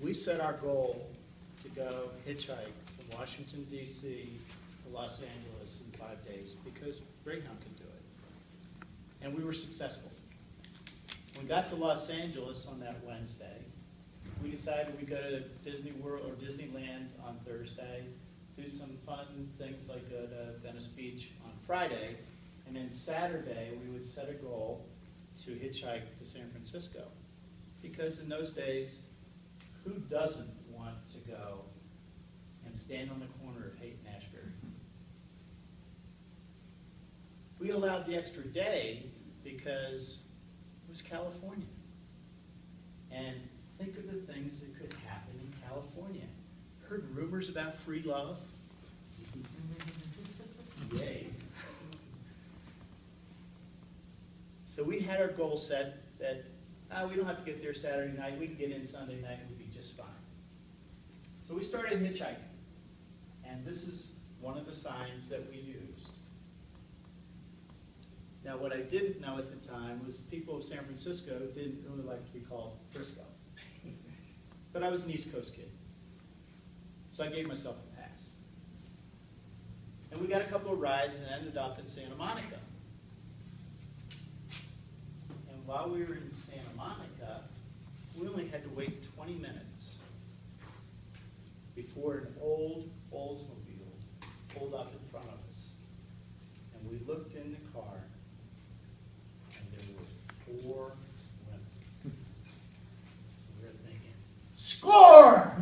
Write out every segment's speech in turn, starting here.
we set our goal to go hitchhike from Washington, D.C. to Los Angeles in 5 days because Greyhound could do it. And we were successful. When we got to Los Angeles on that Wednesday, we decided we'd go to Disney World or Disneyland on Thursday, do some fun things like go to Venice Beach on Friday, and then Saturday we would set a goal to hitchhike to San Francisco. Because in those days, who doesn't want to go and stand on the corner of Haight and Ashbury? We allowed the extra day because it was California. And think of the things that could happen in California. Heard rumors about free love? Yay. So we had our goal set that we don't have to get there Saturday night, we can get in Sunday night, we'll be just fine. So we started hitchhiking. And this is one of the signs that we used. Now what I didn't know at the time was people of San Francisco didn't really like to be called Frisco. But I was an East Coast kid. So I gave myself a pass. And we got a couple of rides and ended up in Santa Monica. And while we were in Santa Monica, we only had to wait 20 minutes before an old Oldsmobile pulled up in front of us. And we looked in the car, and there were 4 women. We were thinking, score!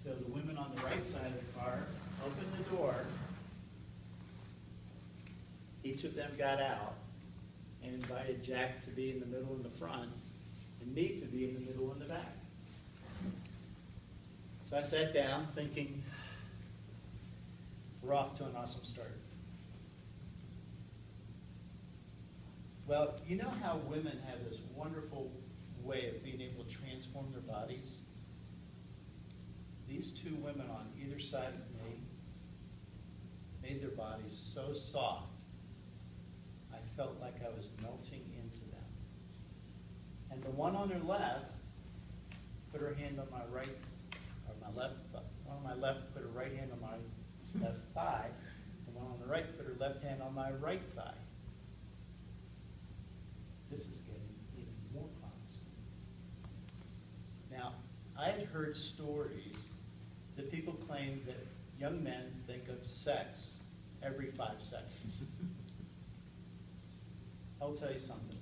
So the women on the right side of the car opened the door. Each of them got out and invited Jack to be in the middle in the front and me to be in the middle in the back. So I sat down thinking, we're off to an awesome start. Well, you know how women have this wonderful way of being able to transform their bodies? These 2 women on either side of me made their bodies so soft, I felt like I was melting into them. And the one on her left put her hand on my right, or my left, one on my left put her right hand on my left thigh, and one on the right put her left hand on my right thigh. This is getting even more promising. Now, I had heard stories that people claim that young men think of sex every 5 seconds. I'll tell you something.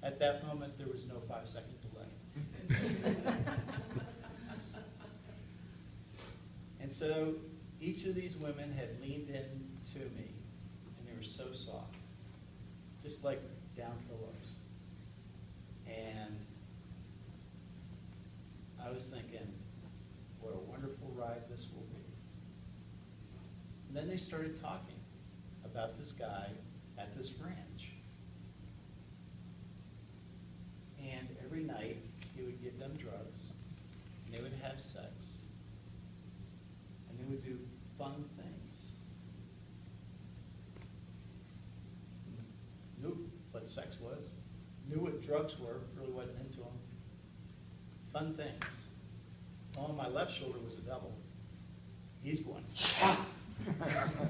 At that moment, there was no 5-second delay. And so each of these women had leaned in to me, and they were so soft, just like down pillows. And I was thinking, what a wonderful ride this will be. And then they started talking about this guy at this ranch. And every night, he would give them drugs, and they would have sex, and they would do fun things. Knew what sex was, knew what drugs were, really wasn't into them. Fun things. On my left shoulder was the devil. He's going, yeah,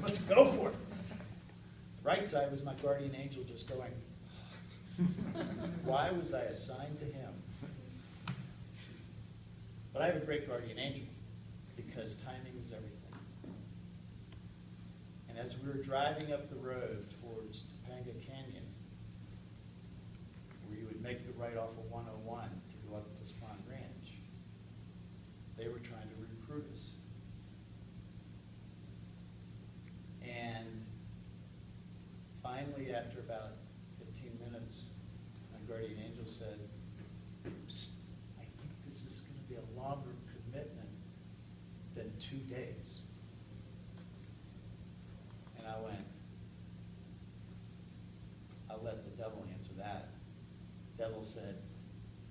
let's go for it. The right side was my guardian angel just going, why was I assigned to him? But I have a great guardian angel because timing is everything. And as we were driving up the road towards Topanga Canyon, where you would make the right off of 101 to go up to Swan Ranch, they were trying to recruit us. And finally, after about 15 minutes, my guardian angel said, "Psst, I think this is going to be a longer commitment than 2 days. And I went, I'll let the devil answer that. The devil said,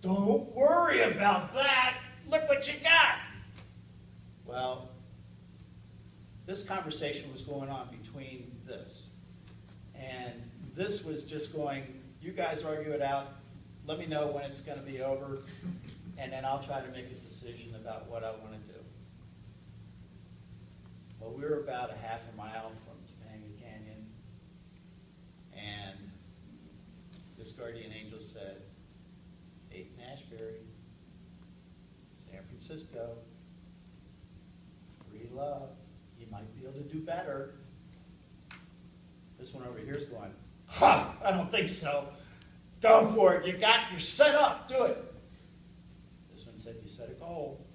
don't worry about that. Look what you got. Well, this conversation was going on between this. And this was just going You guys argue it out. Let me know when it's gonna be over, and then I'll try to make a decision about what I wanna do. Well, we were about a half a mile from Topanga Canyon, and this guardian angel said, 8 in Ashbury, San Francisco, free love, you might be able to do better. This one over here is going, ha, I don't think so. Go for it, you're set up, do it. This one said, you set a goal.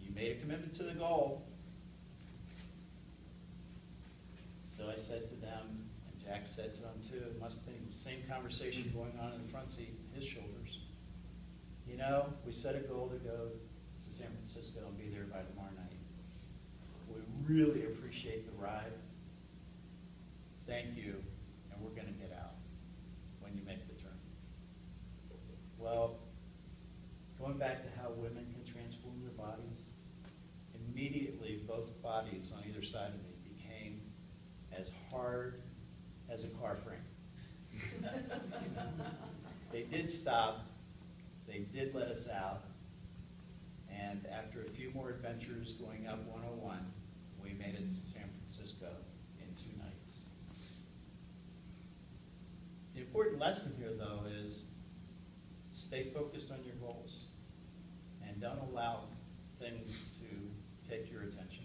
You made a commitment to the goal. So I said to them, and Jack said to them too, it must be the same conversation going on in the front seat, his shoulders. You know, we set a goal to go to San Francisco and be there by tomorrow night. We really appreciate the ride. Thank you, and we're gonna get out when you make the turn. Well, going back to how women can transform their bodies, immediately both bodies on either side of me became as hard as a car frame. They did stop, they did let us out, and after a few more adventures going up 101, we made it to San Francisco in 2 nights. The important lesson here, though, is stay focused on your goals and don't allow things to take your attention.